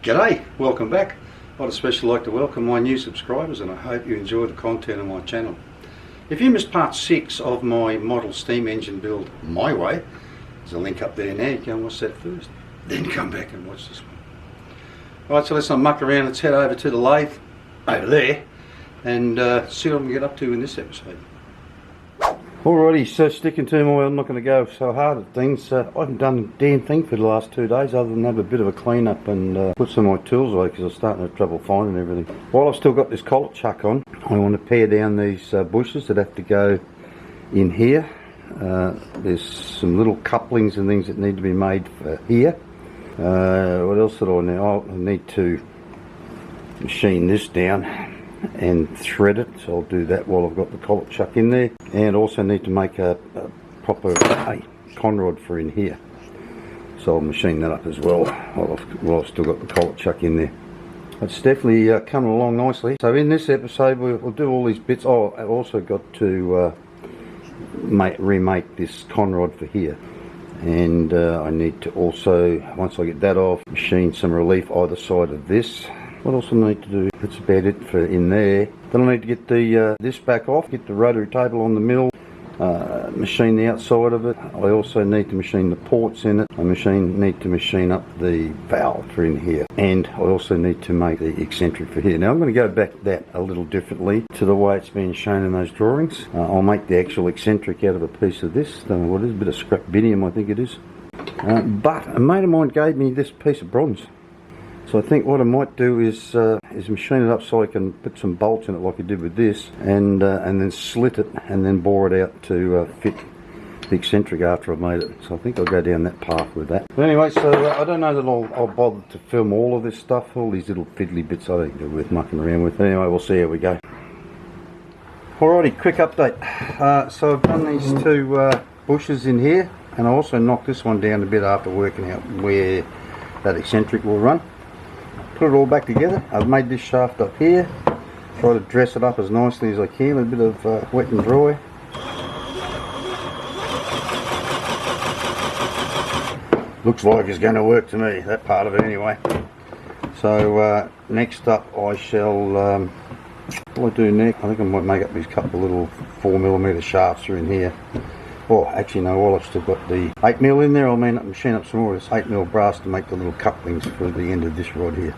G'day, welcome back. I'd especially like to welcome my new subscribers, and I hope you enjoy the content on my channel. If you missed part 6 of my model steam engine build my way, there's a link up there now. You go and watch that first, then come back and watch this one. Alright, so let's not muck around. Let's head over to the lathe over there and see what I can get up to in this episode. Alrighty, so sticking to my, I'm not going to go so hard at things. I haven't done a damn thing for the last 2 days other than have a bit of a clean up and put some of my tools away because I was starting to have trouble finding everything. While I've still got this collet chuck on, I want to pare down these bushes that have to go in here. There's some little couplings and things that need to be made for here. What else did I need? Oh, I need to machine this down and thread it, so I'll do that while I've got the collet chuck in there, and also need to make a proper conrod for in here, so I'll machine that up as well while I've still got the collet chuck in there. It's definitely coming along nicely. So in this episode we'll do all these bits. Oh, I've also got to remake this conrod for here, and I need to also, once I get that off, machine some relief either side of this. What else I need to do? That's about it for in there. Then I need to get the this back off, get the rotary table on the mill, machine the outside of it. I also need to machine the ports in it. I need to machine up the valve for in here, and I also need to make the eccentric for here. Now I'm going to go back that a little differently to the way it's been shown in those drawings. I'll make the actual eccentric out of a piece of this. Don't know what it is, a bit of scrap binium I think it is. But a mate of mine gave me this piece of bronze. So I think what I might do is machine it up so I can put some bolts in it like I did with this, and then slit it and then bore it out to fit the eccentric after I've made it. So I think I'll go down that path with that. But anyway, so I don't know that I'll bother to film all of this stuff, all these little fiddly bits I don't think they're worth mucking around with. Anyway, we'll see how we go. Alrighty, quick update. So I've done these two bushes in here, and I also knocked this one down a bit after working out where that eccentric will run. Put it all back together. I've made this shaft up here, try to dress it up as nicely as I can, a bit of wet and dry. Looks like it's going to work to me, that part of it anyway. So next up I shall, what do I do next? I think I might make up these couple of little 4mm shafts are in here. Oh, actually no, while I've still got the 8mm in there, I'll machine up some more of this 8mm brass to make the little couplings for the end of this rod here.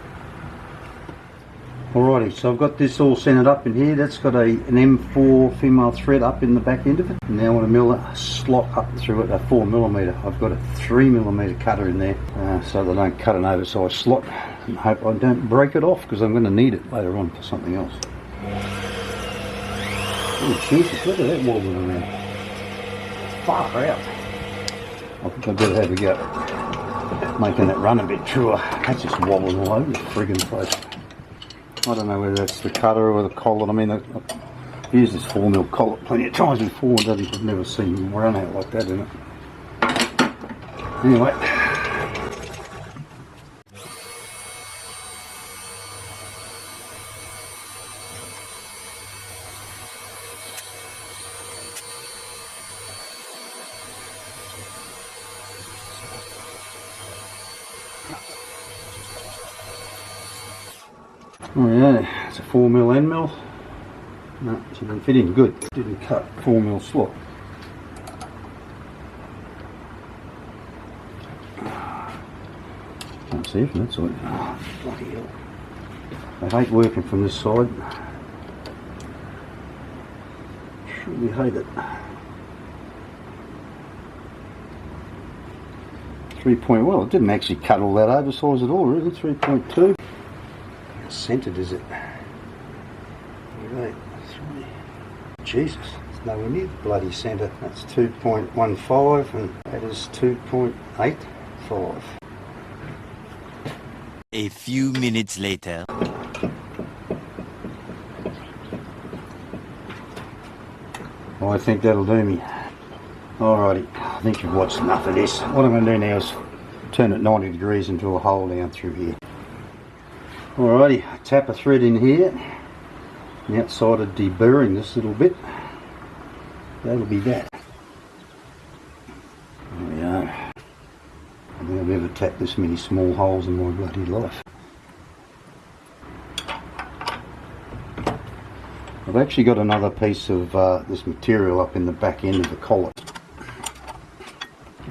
Alrighty, so I've got this all centered up in here. That's got an M4 female thread up in the back end of it. Now I want to mill a slot up through it, a 4mm. I've got a 3mm cutter in there, so they don't cut an oversized slot. And hope I don't break it off, because I'm going to need it later on for something else. Oh Jesus, look at that wobbling around. Far out. I think I better have a go making that run a bit truer. That's just wobbling all over the friggin' place. I don't know whether that's the cutter or the collet. I mean, I've used this 4mm collet plenty of times before, and I've never seen them run out like that in it. Anyway. Oh yeah, it's a 4mm end mill. No, it didn't fit in good. Didn't cut 4mm slot. Can't see from that side. Oh, bloody hell. I hate working from this side. Truly hate it. 3. Well, it didn't actually cut all that oversize at all, really. 3.2. Centered is it? Right, 3. Jesus, it's nowhere near the bloody centre. That's 2.15 and that is 2.85. A few minutes later. Well, I think that'll do me. Alrighty, I think you've watched enough of this. What I'm going to do now is turn it 90 degrees and drill a hole down through here. Alrighty, tap a thread in here, the outside of deburring this little bit. That'll be that. There we are. I don't think I've ever tapped this many small holes in my bloody life. I've actually got another piece of this material up in the back end of the collet.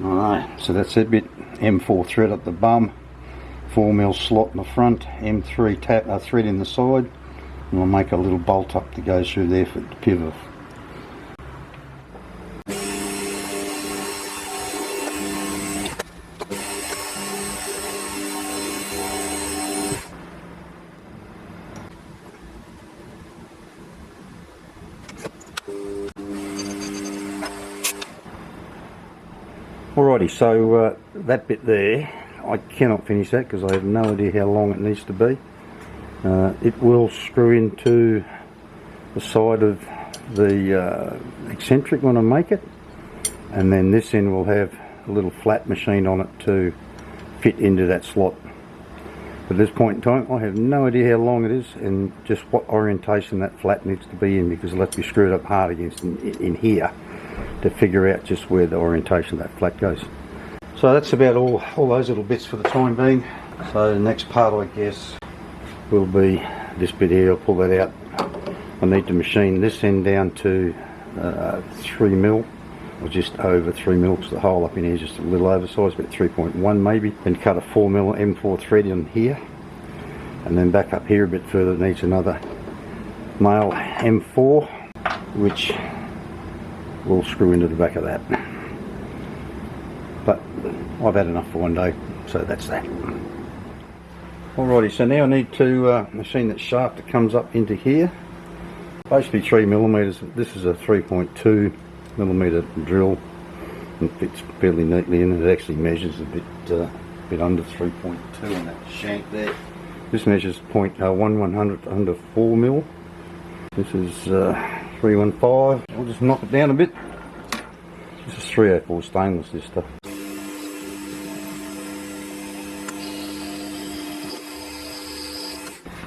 Alright, so that's it, bit M4 thread at the bum, 4mm slot in the front, M3 thread in the side, and I'll make a little bolt up that goes through there for the pivot. Alrighty, so that bit there, I cannot finish that because I have no idea how long it needs to be. It will screw into the side of the Eccentric when I make it, and then this end will have a little flat machine on it to fit into that slot. But at this point in time, I have no idea how long it is and just what orientation that flat needs to be in, because it'll have to be screwed up hard against in here to figure out just where the orientation of that flat goes. So that's about all those little bits for the time being. So the next part, I guess, will be this bit here. I'll pull that out. I need to machine this end down to 3mm, or just over 3mm, because the hole up in here is just a little oversized, about 3.1 maybe. Then cut a 4mm M4 thread in here, and then back up here a bit further needs another male M4, which will screw into the back of that. But I've had enough for one day, so that's that. Alrighty, so now I need to machine that shaft that comes up into here. Basically 3mm. This is a 3.2mm drill and fits fairly neatly in. It actually measures a bit under 3.2 on that shank there. This measures 0.1/100 under 4mm. This is 315. I'll just knock it down a bit. This is 304 stainless, this stuff. I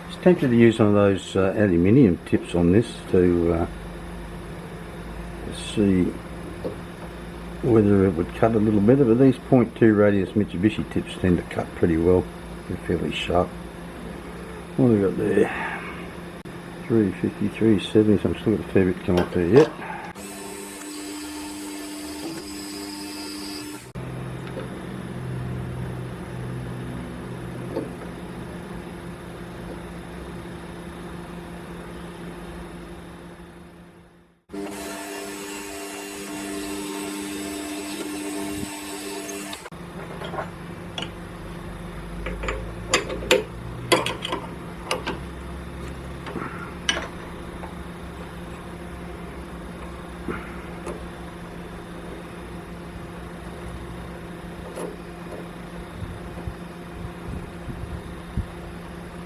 was tempted to use one of those aluminium tips on this to see whether it would cut a little better, but these 0.2 radius Mitsubishi tips tend to cut pretty well. They're fairly sharp. What have we got there? 350, 370, so I'm still got a fair bit to come off there yet.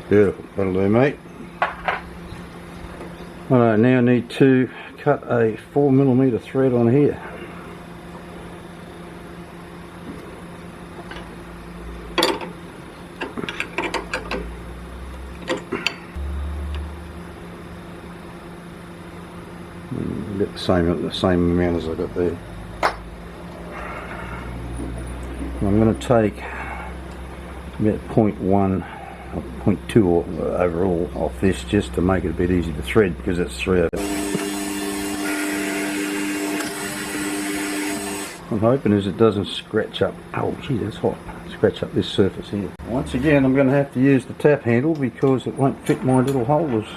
Beautiful, that'll do, mate. Alright, now I need to cut a 4mm thread on here. Get the same amount as I got there. I'm going to take about 0.1 or 0.2 overall off this, just to make it a bit easy to thread, because it's 3 over. I'm hoping is it doesn't scratch up. Oh gee, that's hot. Scratch up this surface here. Once again, I'm going to have to use the tap handle because it won't fit my little holders.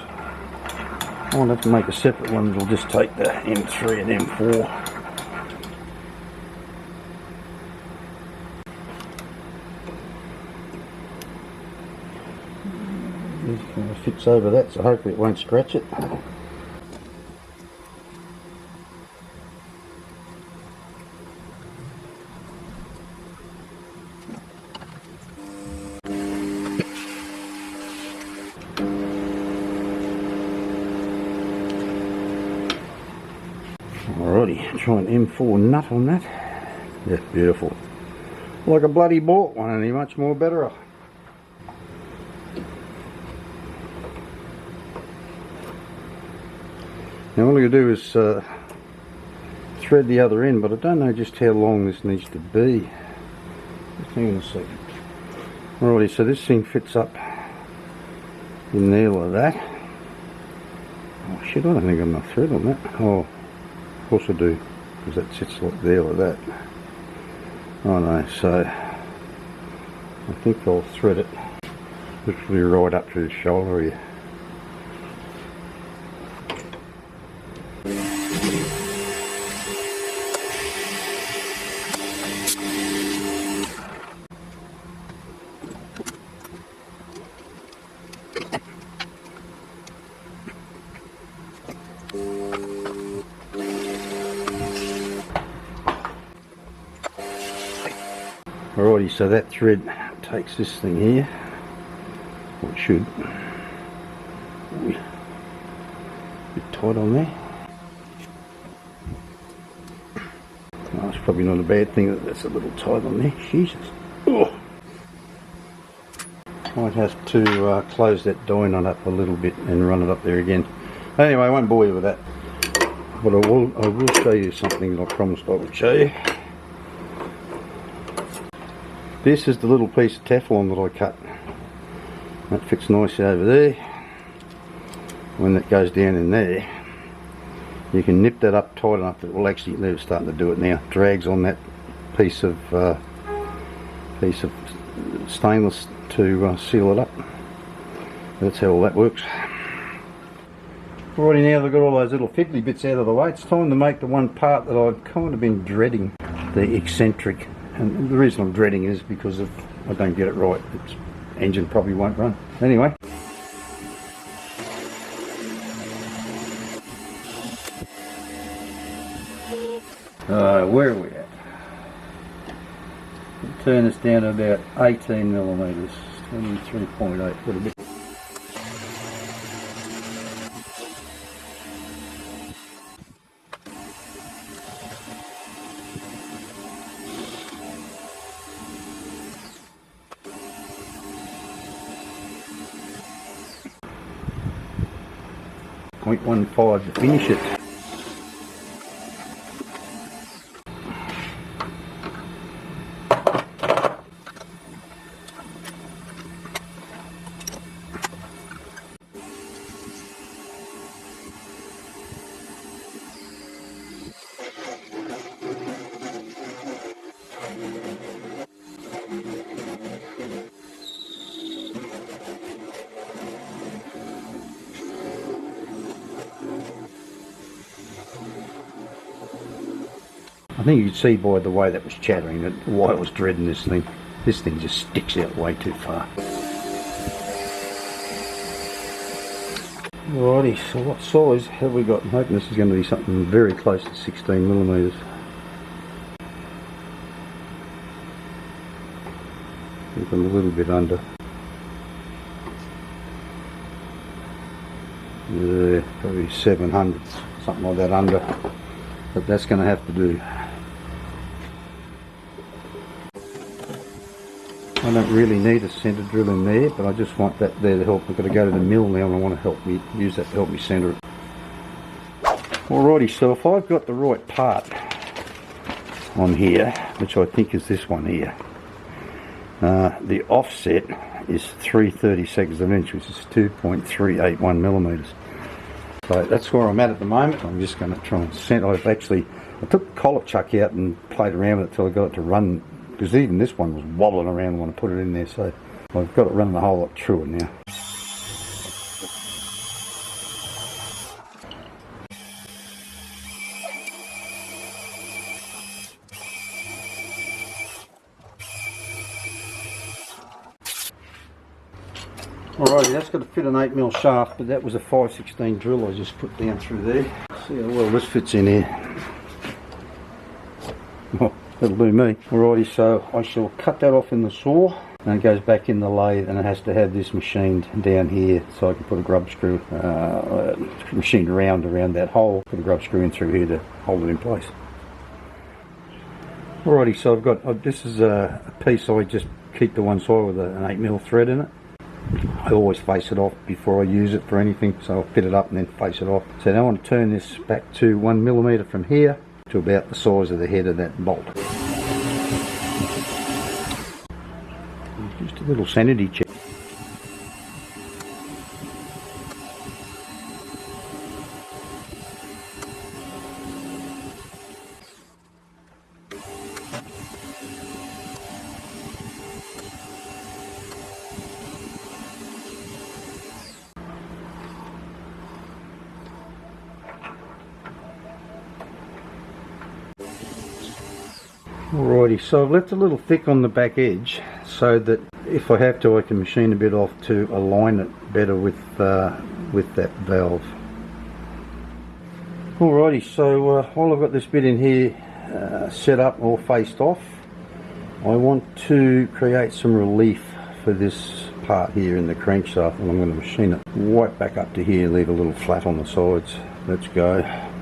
I'll have to make a separate one that'll just take the M3 and M4. This kind of fits over that, so hopefully it won't scratch it. Alrighty, try an M4 nut on that. Yeah, beautiful. Like a bloody bought one, only much more better. Now all you do is thread the other end, but I don't know just how long this needs to be. Just hang on a second. Alrighty, so this thing fits up in there like that. Oh shit, I don't think I've got enough thread on that. Oh, of course I do, because that sits like there like that. Oh no, so I think I'll thread it literally right up to the shoulder here. Alrighty, so that thread takes this thing here, or it should. Ooh, a bit tight on there. No, it's probably not a bad thing that that's a little tight on there. Jesus. Oh. Might have to close that die knot up a little bit and run it up there again. Anyway, I won't bore you with that. But I will show you something that I promised I would show you. This is the little piece of Teflon that I cut. That fits nicely over there. When that goes down in there, you can nip that up tight enough that it will actually, they're starting to do it now, drags on that piece of stainless to seal it up. That's how all that works. Alrighty, now they've got all those little fiddly bits out of the way, it's time to make the one part that I've kind of been dreading, the eccentric. And the reason I'm dreading it is because if I don't get it right, its engine probably won't run. Anyway. Where are we at? We'll turn this down to about 18 millimeters, 23.8. Got a bit. .15 to finish it. I think you could see by the way that was chattering that why I was dreading this thing. This thing just sticks out way too far. Alrighty, so what size have we got? I'm hoping this is going to be something very close to 16 millimeters. I think I'm a little bit under. Yeah, probably 700, something like that under. But that's going to have to do. I don't really need a centre drill in there, but I just want that there to help. I've got to go to the mill now and I want to help me use that to help me centre it. Alrighty, so if I've got the right part on here, which I think is this one here, the offset is 3/32 of an inch, which is 2.381 millimeters. So that's where I'm at the moment. I'm just going to try and centre. I took the collar chuck out and played around with it till I got it to run, because even this one was wobbling around when I put it in there, so I've got it running a whole lot truer now. Alrighty, that's got to fit an 8mm shaft, but that was a 5/16 drill I just put down through there. See how well this fits in here. Oh, that'll do me. Alrighty, so I shall cut that off in the saw, and it goes back in the lathe, and it has to have this machined down here so I can put a grub screw, machined around that hole, put a grub screw in through here to hold it in place. Alrighty, so I've got, this is a piece I just keep to one side with an 8mm thread in it. I always face it off before I use it for anything, so I'll fit it up and then face it off. So now I want to turn this back to 1mm from here to about the size of the head of that bolt. Just a little sanity check. Alrighty, so I've left a little thick on the back edge so that if I have to I can machine a bit off to align it better with that valve. Alrighty, so while I've got this bit in here set up or faced off, I want to create some relief for this part here in the crankshaft, and I'm going to machine it right back up to here, leave a little flat on the sides. Let's go,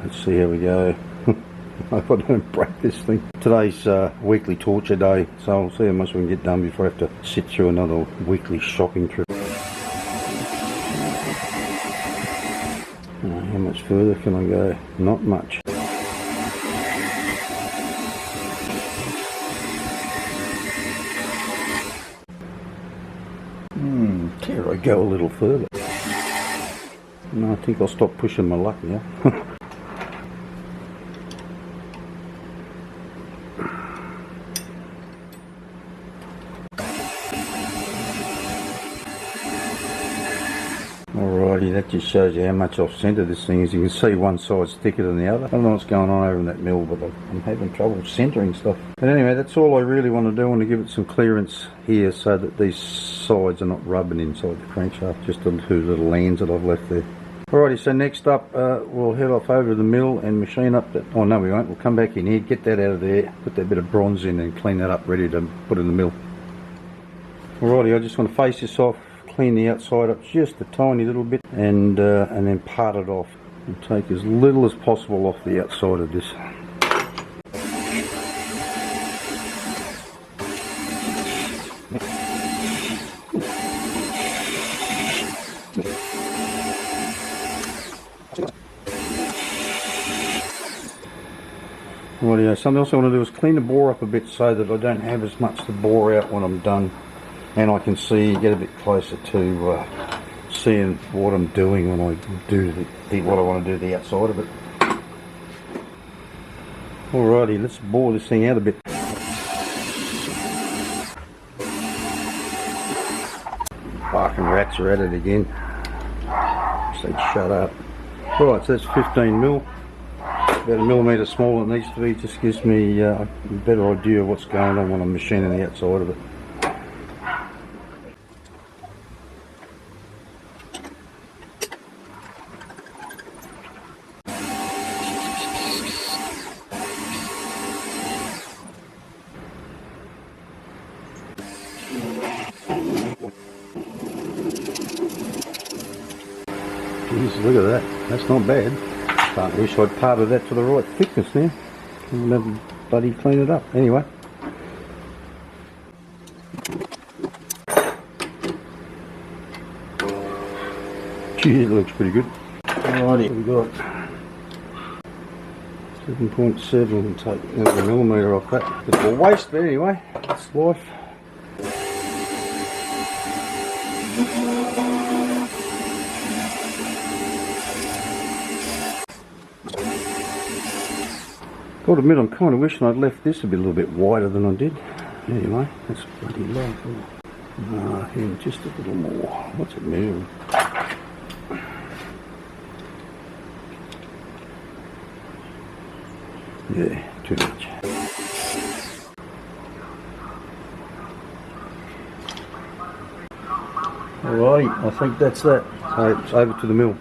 let's see how we go. I hope I don't break this thing. Today's weekly torture day, so I'll see how much we can get done before I have to sit through another weekly shopping trip. How much further can I go? Not much. Dare I go a little further? No, I think I'll stop pushing my luck now. Alrighty, that just shows you how much off centre this thing is. You can see one side's thicker than the other. I don't know what's going on over in that mill, but I'm having trouble centering stuff. But anyway, that's all I really want to do. I want to give it some clearance here so that these sides are not rubbing inside the crankshaft. Just the two little lands that I've left there. Alrighty, so next up we'll head off over to the mill and machine up that. Oh no, we won't. We'll come back in here, get that out of there, put that bit of bronze in and clean that up, ready to put in the mill. Alrighty, I just want to face this off, clean the outside up just a tiny little bit, and then part it off and take as little as possible off the outside of this. Rightio, something else I want to do is clean the bore up a bit so that I don't have as much to bore out when I'm done, and I can see, get a bit closer to seeing what I'm doing when I do what I want to do to the outside of it. Alrighty, let's bore this thing out a bit. Barking rats are at it again. Said shut up. Right, so that's 15 mil. About a millimetre smaller than it needs to be. Just gives me a better idea of what's going on when I'm machining the outside of it. Jeez, look at that. That's not bad. But I wish I'd parted that to the right thickness now. And never bloody clean it up. Anyway. Gee, it looks pretty good. Alrighty, what we got? 7.7 and take another millimetre off that. Bit of a waste, but anyway, it's life. Got to admit, I'm kind of wishing I'd left this a little bit wider than I did. Anyway, that's bloody low. Here, just a little more. What's it measuring? Yeah, too much. Alrighty, I think that's that. So it's over to the mill.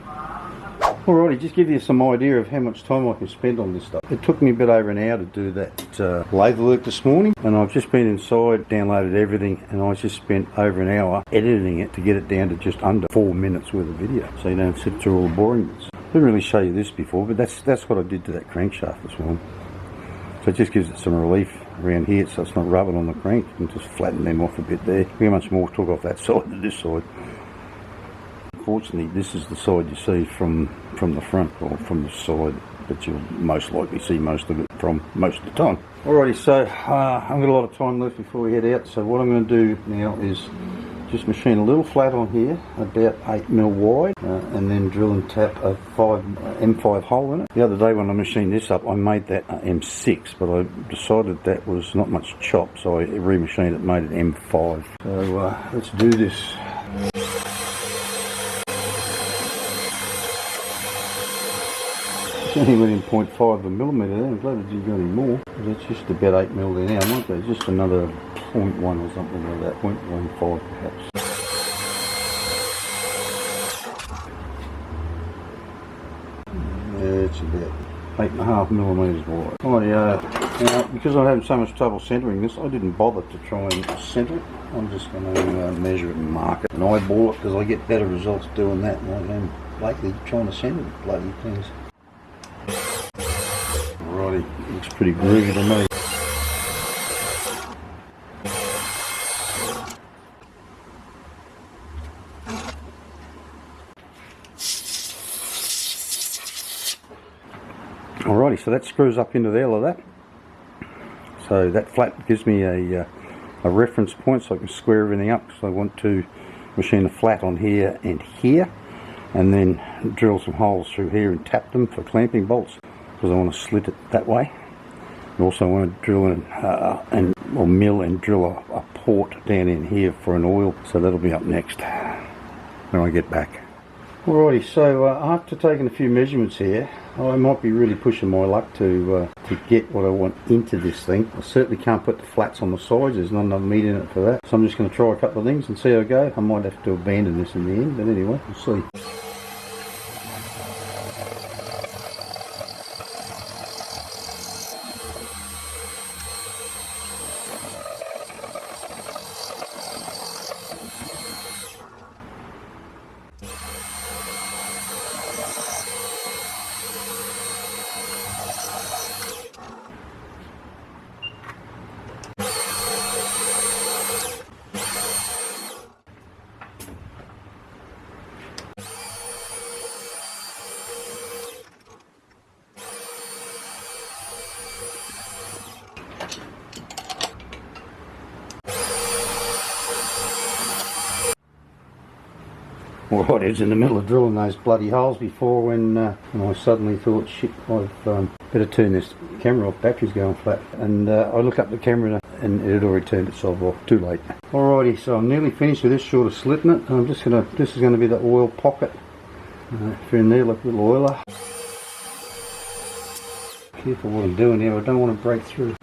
Alrighty, just give you some idea of how much time I can spend on this stuff. It took me a bit over an hour to do that lathe work this morning, and I've just been inside, downloaded everything, and I just spent over an hour editing it to get it down to just under 4 minutes worth of video, so you don't sit through all the boring bits. I didn't really show you this before, but that's what I did to that crankshaft this morning. So it just gives it some relief around here so it's not rubbing on the crank, and just flatten them off a bit there. Look how much more took off that side than this side. Unfortunately, this is the side you see from the front, or from the side that you'll most likely see most of it from most of the time. Alrighty, so I've got a lot of time left before we head out, so what I'm going to do now is just machine a little flat on here, about 8mm wide, and then drill and tap a M5 hole in it. The other day when I machined this up, I made that M6, but I decided that was not much chop, so I remachined it, made it M5. So let's do this. It's only within 0.5 of a millimetre there. I'm glad that you've got any more. That's just about 8 mil there now, might be just another 0.1 or something like that, 0.15 perhaps. Yeah, it's about 8.5 millimetres wide. Now, because I'm having so much trouble centering this, I didn't bother to try and centre it. I'm just going to measure it and mark it and eyeball it, because I get better results doing that than I am lately trying to centre the bloody things. Alrighty, looks pretty groovy to me. Alrighty, so that screws up into there like that. So that flap gives me a reference point so I can square everything up, because I want to machine a flat on here and here, and then drill some holes through here and tap them for clamping bolts, because I want to slit it that way. I also want to drill or mill and drill a port down in here for an oil, so that'll be up next when I get back. Alrighty, so after taking a few measurements here, I might be really pushing my luck to get what I want into this thing. I certainly can't put the flats on the sides, there's not enough meat in it for that. So I'm just going to try a couple of things and see how I go. I might have to abandon this in the end, but anyway, we'll see. Alright, I was in the middle of drilling those bloody holes before when I suddenly thought, shit, I've better turn this camera off, battery's going flat. And I looked up the camera and it had already turned itself off, too late. Alrighty, so I'm nearly finished with this, short of slitting it. I'm just gonna, this is gonna be the oil pocket. If you're in there, like a little oiler. Careful what I'm doing here, I don't want to break through.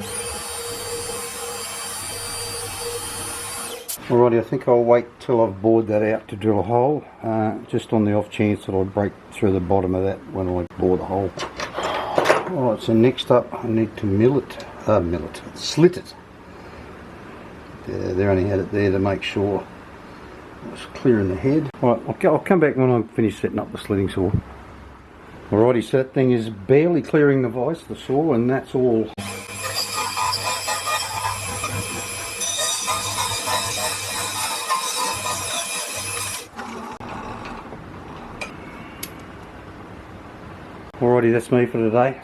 Alrighty, I think I'll wait till I've bored that out to drill a hole, just on the off chance that I'll break through the bottom of that when I bore the hole. Alright, so next up I need to slit it. Yeah, they only had it there to make sure it was clear in the head. Alright, I'll come back when I'm finished setting up the slitting saw. Alrighty, so that thing is barely clearing the vise, the saw, and that's all. Alrighty, that's me for today.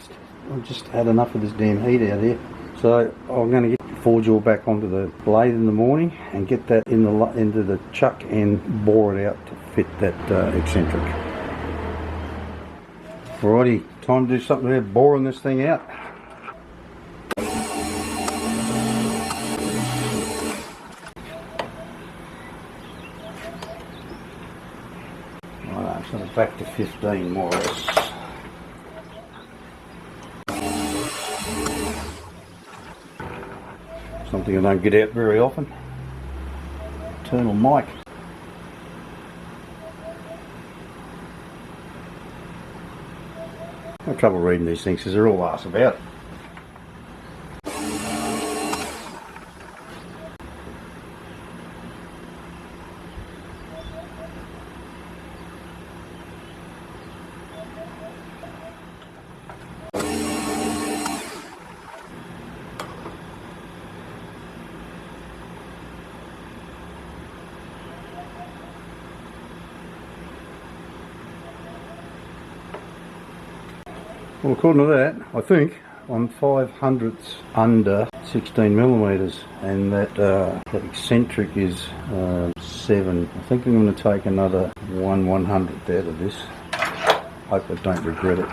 I've just had enough of this damn heat out here. So I'm going to get the forge jaw back onto the lathe in the morning and get that into the chuck and bore it out to fit that eccentric. Alrighty, time to do something about boring this thing out. Alright, so back to 15 more or less. Something I don't get out very often. Internal mic. I have trouble reading these things because they're all arse about. Well, according to that, I think I'm 5/100ths under 16 millimeters, and that eccentric is 7. I think I'm going to take another 1/100th out of this. Hope I don't regret it.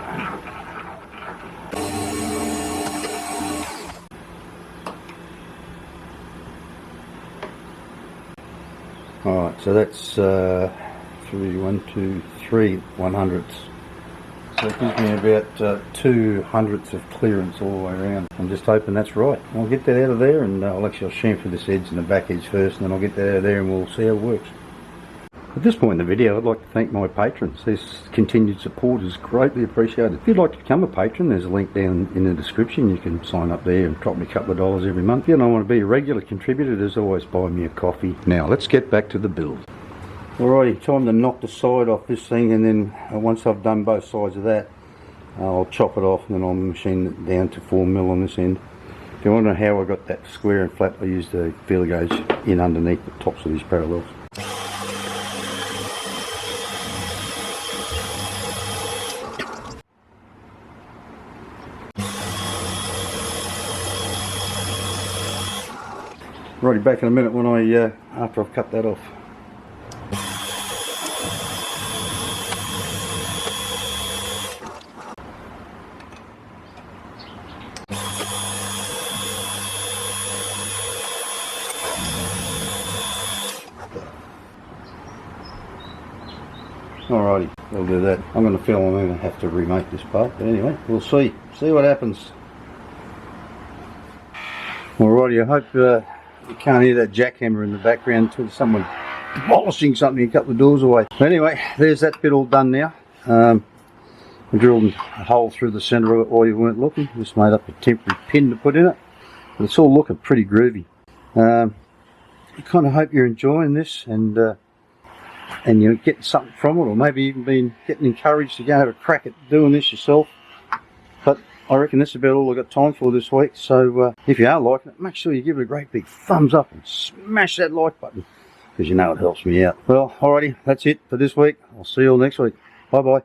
Alright, so that's 3 1/2 3 1/100ths. So it gives me about 2/100ths of clearance all the way around. I'm just hoping that's right. I'll get that out of there, and I'll chamfer this edge and the back edge first, and then I'll get that out of there and we'll see how it works. At this point in the video, I'd like to thank my patrons. This continued support is greatly appreciated. If you'd like to become a patron, there's a link down in the description. You can sign up there and drop me a couple of dollars every month. If you don't want to be a regular contributor, there's always buy me a coffee. Now, let's get back to the build. Alrighty, time to knock the side off this thing, and then once I've done both sides of that, I'll chop it off, and then I'll machine it down to 4mm on this end. If you wonder how I got that square and flat, I used a feeler gauge in underneath the tops of these parallels. Righty, back in a minute when after I've cut that off. Alrighty, we'll do that. I'm going to feel I'm going to have to remake this part, but anyway, we'll see what happens. Alrighty, I hope you can't hear that jackhammer in the background to someone demolishing something a couple of doors away. But anyway, there's that bit all done now. I drilled a hole through the centre of it while you weren't looking. Just made up a temporary pin to put in it. But it's all looking pretty groovy. I kind of hope you're enjoying this and you're getting something from it, or maybe even getting encouraged to go have a crack at doing this yourself. But I reckon that's about all I've got time for this week. So if you are liking it, make sure you give it a great big thumbs up and smash that like button, because you know it helps me out. Well, alrighty, that's it for this week. I'll see you all next week. Bye bye.